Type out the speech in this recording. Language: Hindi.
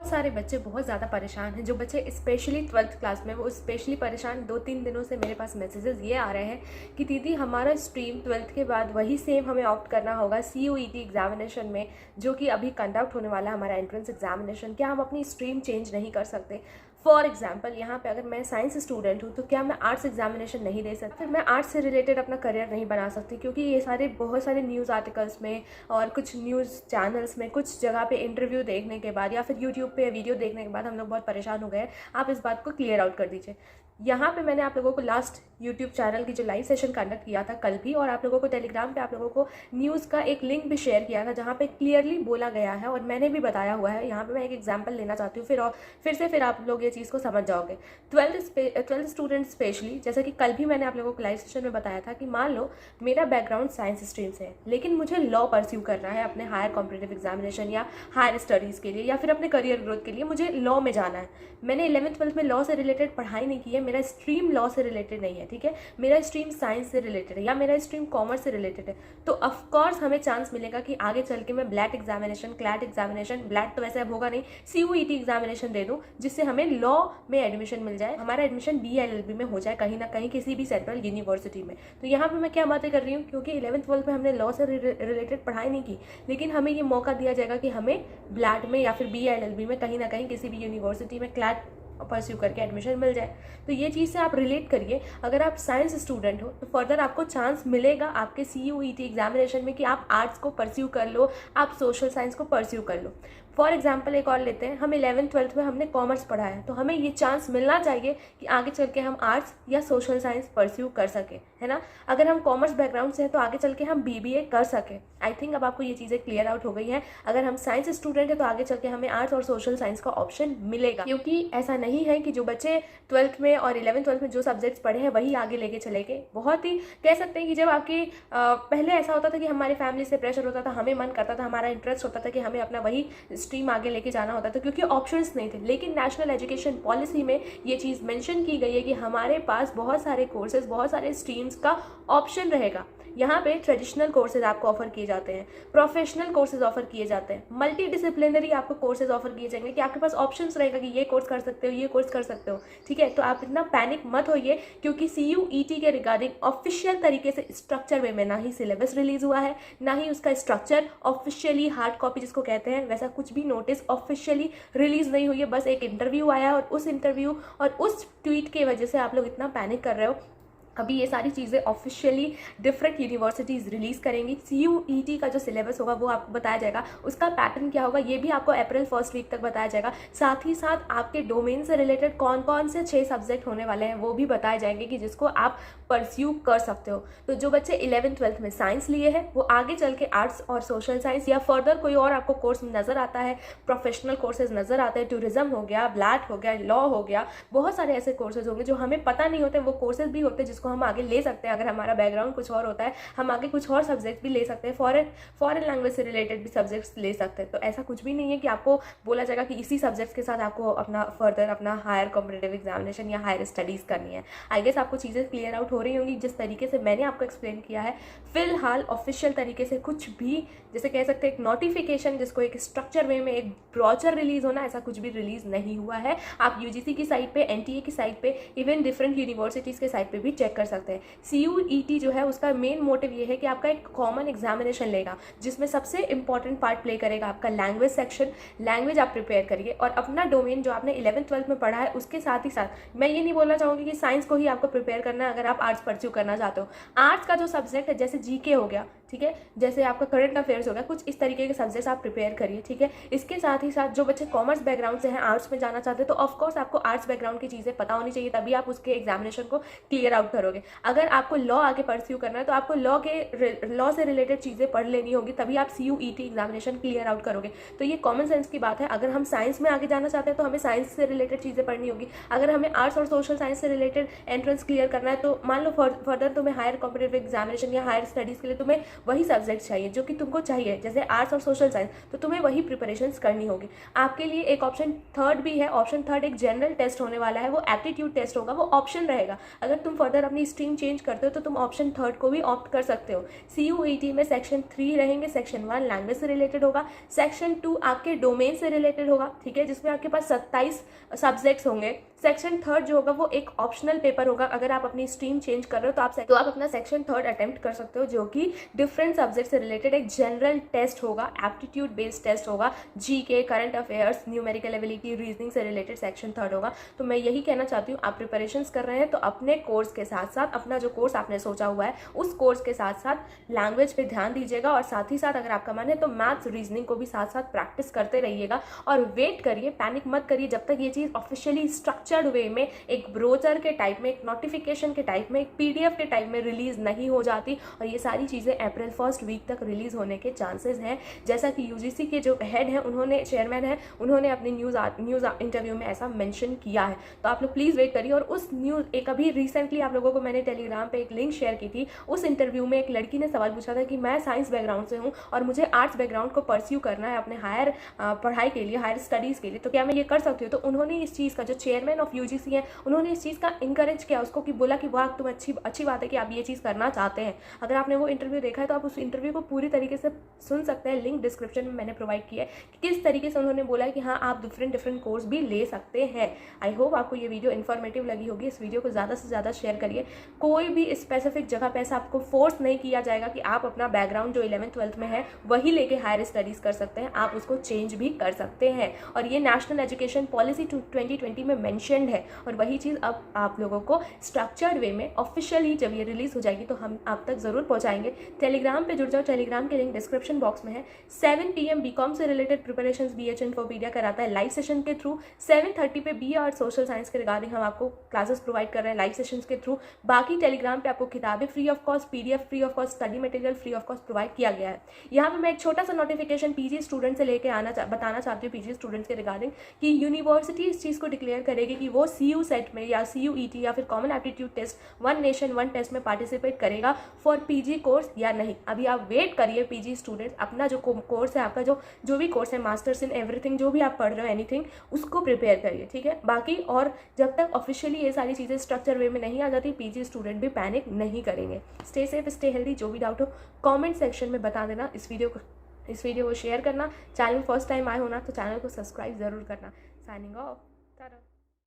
सारे बच्चे बहुत ज़्यादा परेशान हैं। जो बच्चे स्पेशली 12th क्लास में, वो स्पेशली परेशान 2-3 दिनों से मेरे पास मैसेजेस ये आ रहे हैं कि दीदी हमारा स्ट्रीम 12th के बाद वही सेम हमें ऑप्ट करना होगा CUET एग्जामिनेशन में, जो कि अभी कंडक्ट होने वाला है हमारा एंट्रेंस एग्जामिनेशन। क्या हम अपनी स्ट्रीम चेंज नहीं कर सकते? फॉर एग्जाम्पल यहाँ पे अगर मैं साइंस स्टूडेंट हूँ तो क्या मैं आर्ट्स एग्जामिनेशन नहीं दे सकती? फिर मैं आर्ट्स से रिलेटेड अपना करियर नहीं बना सकती? क्योंकि ये बहुत सारे न्यूज़ आर्टिकल्स में और कुछ न्यूज़ चैनल्स में कुछ जगह पे इंटरव्यू देखने के बाद या फिर यूट्यूब पे वीडियो देखने के बाद हम लोग बहुत परेशान हो गए। आप इस बात को क्लियर आउट कर दीजिए। यहाँ पे मैंने आप लोगों को लास्ट यूट्यूब चैनल की जो लाइव सेशन कंडक्ट किया था कल भी, और आप लोगों को टेलीग्राम पे आप लोगों को न्यूज़ का एक लिंक भी शेयर किया था जहाँ पे क्लियरली बोला गया है और मैंने भी बताया हुआ है। यहाँ पे मैं एक एग्जांपल लेना चाहती हूँ, फिर आप लोग ये चीज़ को समझ जाओगे। 12th स्टूडेंट स्पेशली, जैसा कि कल भी मैंने आप लोगों को लाइव सेशन में बताया था कि मान लो मेरा बैकग्राउंड साइंस स्ट्रीम से है, लेकिन मुझे लॉ परस्यू करना है अपने हायर कॉम्पिटिटिव एग्जामिनेशन या हायर स्टडीज़ के लिए या फिर अपने करियर ग्रोथ के लिए, मुझे लॉ में जाना है। मैंने 11th-12th में लॉ से रिलेटेड पढ़ाई नहीं की है, मेरा स्ट्रीम लॉ से रिलेटेड नहीं है, ठीक है, मेरा स्ट्रीम साइंस से रिलेटेड है या मेरा स्ट्रीम कॉमर्स से रिलेटेड है, तो ऑफकोर्स हमें चांस मिलेगा कि आगे चल के मैं ब्लैट एग्जामिनेशन, क्लैट एग्जामिनेशन, ब्लैट तो वैसे अब होगा नहीं, CUET एग्जामिनेशन दे दूं, जिससे हमें लॉ में एडमिशन मिल जाए, हमारा एडमिशन BLLB में हो जाए कहीं ना कहीं किसी भी सेंट्रल यूनिवर्सिटी में। तो यहाँ पे मैं क्या बातें कर रही हूँ, क्योंकि 11th-12th में हमने लॉ से रिलेटेड पढ़ाई नहीं की, लेकिन हमें ये मौका दिया जाएगा कि हमें ब्लैट में या फिर BLLB में कहीं ना कहीं किसी भी यूनिवर्सिटी में क्लैट परस्यू करके एडमिशन मिल जाए। तो ये चीज़ से आप रिलेट करिए। अगर आप साइंस स्टूडेंट हो तो फर्दर आपको चांस मिलेगा आपके CUET एग्जामिनेशन में कि आप आर्ट्स को परस्यू कर लो, आप सोशल साइंस को परस्यू कर लो। फॉर एग्जाम्पल एक और लेते हैं, हम 11th-12th में हमने कॉमर्स पढ़ा है, तो हमें ये चांस मिलना चाहिए कि आगे चल के हम आर्ट्स या सोशल साइंस परस्यू कर सकें, है ना। अगर हम कॉमर्स बैकग्राउंड से हैं तो आगे चल के हम BBA कर सकें। आई थिंक अब आपको ये चीज़ें क्लियर आउट हो गई हैं। अगर हम साइंस स्टूडेंट है तो आगे चल के हमें आर्ट्स और सोशल साइंस का ऑप्शन मिलेगा, क्योंकि ऐसा नहीं है कि जो बच्चे 12th में और 11th-12th में जो सब्जेक्ट्स पढ़े हैं वही आगे लेके चले गए। बहुत ही कह सकते हैं कि जब आपके पहले ऐसा होता था कि हमारी फैमिली से प्रेशर होता था, हमें मन करता था, हमारा इंटरेस्ट होता था कि हमें अपना वही स्ट्रीम आगे लेके जाना होता था, क्योंकि ऑप्शंस नहीं थे। लेकिन नेशनल एजुकेशन पॉलिसी में ये चीज़ मेंशन की गई है कि हमारे पास बहुत सारे कोर्सेज, बहुत सारे स्ट्रीम्स का ऑप्शन रहेगा। यहाँ पे ट्रेडिशनल कोर्सेज आपको ऑफर किए जाते हैं, प्रोफेशनल कोर्सेज ऑफर किए जाते हैं, मल्टी डिसिप्लिनरी आपको कोर्सेज ऑफर किए जाएंगे कि आपके पास ऑप्शंस रहेगा कि ये कोर्स कर सकते हो, ये कोर्स कर सकते हो, ठीक है। तो आप इतना पैनिक मत होइए, क्योंकि CUET के रिगार्डिंग ऑफिशियल तरीके से स्ट्रक्चर वे में ना ही सिलेबस रिलीज हुआ है, ना ही उसका स्ट्रक्चर ऑफिशियली हार्ड कॉपी जिसको कहते हैं वैसा कुछ भी नोटिस ऑफिशियली रिलीज नहीं हुई है। बस एक इंटरव्यू आया और उस इंटरव्यू और उस ट्वीट की वजह से आप लोग इतना पैनिक कर रहे हो। अभी ये सारी चीज़ें ऑफिशियली डिफरेंट यूनिवर्सिटीज़ रिलीज़ करेंगी। CUET का जो सिलेबस होगा वो आपको बताया जाएगा, उसका पैटर्न क्या होगा ये भी आपको अप्रैल 1st वीक तक बताया जाएगा। साथ ही साथ आपके डोमेन से रिलेटेड कौन कौन से 6 सब्जेक्ट होने वाले हैं वो भी बताए जाएंगे कि जिसको आप परस्यू कर सकते हो। तो जो बच्चे 11th-12th में साइंस लिए हैं वो आगे चल के आर्ट्स और सोशल साइंस या फर्दर कोई और आपको कोर्स नज़र आता है, प्रोफेशनल कोर्सेज नज़र आते हैं, टूरिज्म हो गया, ब्लैट हो गया, लॉ हो गया, बहुत सारे ऐसे कोर्सेज होंगे जो हमें पता नहीं होते, वो कोर्सेज भी होते हैं जिसको हम आगे ले सकते हैं। अगर हमारा बैकग्राउंड कुछ और होता है हम आगे कुछ और सब्जेक्ट भी ले सकते हैं, फॉरेन लैंग्वेज से रिलेटेड भी सब्जेक्ट्स ले सकते हैं। तो ऐसा कुछ भी नहीं है कि आपको बोला जाएगा कि इसी सब्जेक्ट्स के साथ आपको अपना फर्दर अपना हायर कॉम्पिटिटिव एग्जामिनेशन या हायर स्टडीज़ करनी है। आई गेस आपको चीज़ें क्लियर आउट हो रही होंगी जिस तरीके से मैंने आपको एक्सप्लेन किया है। फिलहाल ऑफिशियल तरीके से कुछ भी, जैसे कह सकते हैं एक नोटिफिकेशन जिसको एक स्ट्रक्चर वे में एक ब्रोचर रिलीज होना, ऐसा कुछ भी रिलीज नहीं हुआ है। आप UGC की साइट पे, NTA की साइट पे, इवन डिफरेंट यूनिवर्सिटीज़ के साइट पे भी चेक कर सकते हैं। CUET जो है उसका मेन मोटिव ये है कि आपका एक कॉमन एग्जामिनेशन लेगा जिसमें सबसे इंपॉर्टेंट पार्ट प्ले करेगा आपका लैंग्वेज सेक्शन। लैंग्वेज आप प्रिपेयर करिए और अपना डोमेन जो आपने 11th-12th में पढ़ा है उसके साथ ही साथ मैं ये नहीं बोलना चाहूँगी कि साइंस को ही आपको प्रिपेयर करना है अगर आप आर्ट्स परस्यू करना चाहते हो। आर्ट्स का जो सब्जेक्ट है जैसे GK हो गया, ठीक है, जैसे आपका करंट अफेयर्स हो गया, कुछ इस तरीके के सब्जेक्ट्स आप प्रिपेयर करिए, ठीक है। इसके साथ ही साथ जो बच्चे कॉमर्स बैकग्राउंड से हैं, आर्ट्स में जाना चाहते हैं, तो ऑफकोर्स आपको आर्ट्स बैकग्राउंड की चीज़ें पता होनी चाहिए, तभी आप उसके एग्जामिनेशन को क्लियर आउट करोगे। अगर आपको लॉ आगे परस्यू करना है तो आपको लॉ से रिलेटेड चीज़ें पढ़ लेनी होगी, तभी आप CUET एग्जामिनेशन क्लियर आउट करोगे। तो ये कॉमन सेंस की बात है। अगर हम साइंस में आगे जाना चाहते हैं तो हमें साइंस से रिलेटेड चीज़ें पढ़नी होगी। अगर हमें आर्ट्स और सोशल साइंस से रिलेटेड एंट्रेंस क्लियर करना है तो मान लो फर्दर तुम्हें हायर कॉम्पिटिटिव एग्जामिनेशन या हायर स्टडीज़ के लिए तुम्हें वही सब्जेक्ट चाहिए जो कि तुमको चाहिए, जैसे आर्ट्स और सोशल साइंस, तो तुम्हें वही प्रिपरेशंस करनी होगी। आपके लिए एक ऑप्शन थर्ड भी है। ऑप्शन थर्ड एक जनरल टेस्ट होने वाला है, वो एप्टीट्यूड टेस्ट होगा, वो ऑप्शन रहेगा। अगर तुम फर्दर अपनी स्ट्रीम चेंज करते हो तो तुम ऑप्शन थर्ड को भी ऑप्ट कर सकते हो। CUET में सेक्शन 3 रहेंगे, सेक्शन 1 लैंग्वेज से रिलेटेड होगा, सेक्शन 2 आपके डोमेन से रिलेटेड होगा, ठीक है, जिसमें आपके पास 27 सब्जेक्ट्स होंगे। सेक्शन थर्ड जो होगा वो एक ऑप्शनल पेपर होगा। अगर आप अपनी स्ट्रीम चेंज कर रहे हो तो आप अपना सेक्शन थर्ड अटेम्प्ट कर सकते हो, जो कि डिफरेंट सब्जेक्ट से रिलेटेड एक जनरल टेस्ट होगा, एप्टीट्यूड बेस्ड टेस्ट होगा, GK, current affairs, numerical ability, reasoning से रिलेटेड सेक्शन थर्ड होगा। तो मैं यही कहना चाहती हूँ, आप प्रिपरेशंस कर रहे हैं तो अपने कोर्स के साथ साथ, अपना जो कोर्स आपने सोचा हुआ है उस कोर्स के साथ साथ लैंग्वेज पे ध्यान दीजिएगा, और साथ ही साथ अगर आपका मन है तो मैथ्स रीजनिंग को भी साथ साथ प्रैक्टिस करते रहिएगा। और वेट करिए, पैनिक मत करिए जब तक ये चीज़ ऑफिशियली स्ट्रक्चर्ड वे में, एक ब्रोचर के टाइप में, एक नोटिफिकेशन के टाइप में, एक PDF के टाइप में रिलीज नहीं हो जाती। और ये सारी चीज़ें अप्रैल 1 वीक तक रिलीज होने के चांसेस हैं, जैसा कि UGC के जो हेड हैं, उन्होंने, चेयरमैन है, उन्होंने अपने न्यूज़ इंटरव्यू में ऐसा मेंशन किया है। तो आप लोग प्लीज़ वेट करिए। और उस न्यूज़, एक अभी रिसेंटली आप लोगों को मैंने टेलीग्राम पे एक लिंक शेयर की थी, उस इंटरव्यू में एक लड़की ने सवाल पूछा था कि मैं साइंस बैकग्राउंड से हूँ और मुझे आर्ट्स बैकग्राउंड को परस्यू करना है अपने हायर पढ़ाई के लिए, हायर स्टडीज़ के लिए, तो क्या मैं ये कर सकती हूँ? तो उन्होंने इस चीज़ का, जो चेयरमैन ऑफ UGC है, उन्होंने इस चीज़ का इंकरेज किया उसको, कि बोला कि वाह तुम अच्छी बात है कि आप ये चीज़ करना चाहते हैं। अगर आपने वो इंटरव्यू देखा है तो आप उस इंटरव्यू को पूरी तरीके से सुन सकते हैं, लिंक डिस्क्रिप्शन में मैंने प्रोवाइड किया है कि किस तरीके से उन्होंने बोला है कि हाँ आप डिफरेंट कोर्स भी ले सकते हैं। आई होप आपको ये वीडियो इन्फॉर्मेटिव लगी होगी। इस वीडियो को ज़्यादा से ज़्यादा शेयर करिए। कोई भी स्पेसिफिक जगह पे ऐसा आपको फोर्स नहीं किया जाएगा कि आप अपना बैकग्राउंड जो 11th-12th में है वही लेके हायर स्टडीज़ कर सकते हैं, आप उसको चेंज भी कर सकते हैं। और ये नेशनल एजुकेशन पॉलिसी 2020 में मैंशनड है, और वही चीज़ अब आप लोगों को स्ट्रक्चर्ड वे में ऑफिशियली जब ये रिलीज हो जाएगी तो हम आप तक ज़रूर पहुंचाएंगे। टेलीग्राम पे जुड़ जाओ, टेलीग्राम के लिंक डिस्क्रिप्शन बॉक्स में है। 7 PM BCom से रिलेटेड प्रिपरेशंस BH इन्फोपीडिया कराता है लाइव सेशन के थ्रू। 7:30 पे BA आर्ट सोशल साइंस के रिगार्डिंग हम आपको क्लासेस प्रोवाइड कर रहे हैं लाइव सेशंस के थ्रू। बाकी टेलीग्राम पे आपको किताबें free of cost, PDF free of cost, study material free of cost provide किया गया है। यहाँ पे मैं एक छोटा सा नोटिफिकेशन PG स्टूडेंट से लेके बताना चाहती हूँ, PG स्टूडेंट्स के रिगार्डिंग, कि यूनिवर्सिटी इस चीज़ को डिक्लेयर करेगी कि वो CU सेट में या CUET या फिर common aptitude test, one nation one test में पार्टिसिपेट करेगा फॉर PG कोर्स या नहीं। अभी आप वेट करिए PG स्टूडेंट्स, अपना जो कोर्स है, आपका जो भी कोर्स है, मास्टर्स इन एवरीथिंग, जो भी आप पढ़ रहे हो, एनीथिंग, उसको प्रिपेयर करिए, ठीक है। बाकी और जब तक ऑफिशियली ये सारी चीज़ें स्ट्रक्चर वे में नहीं आ जाती, PG स्टूडेंट भी पैनिक नहीं करेंगे। Stay safe, stay healthy. जो भी डाउट हो कमेंट सेक्शन में बता देना। इस वीडियो को शेयर करना। चैनल फर्स्ट टाइम आए हो ना तो चैनल को सब्सक्राइब ज़रूर करना। Signing off.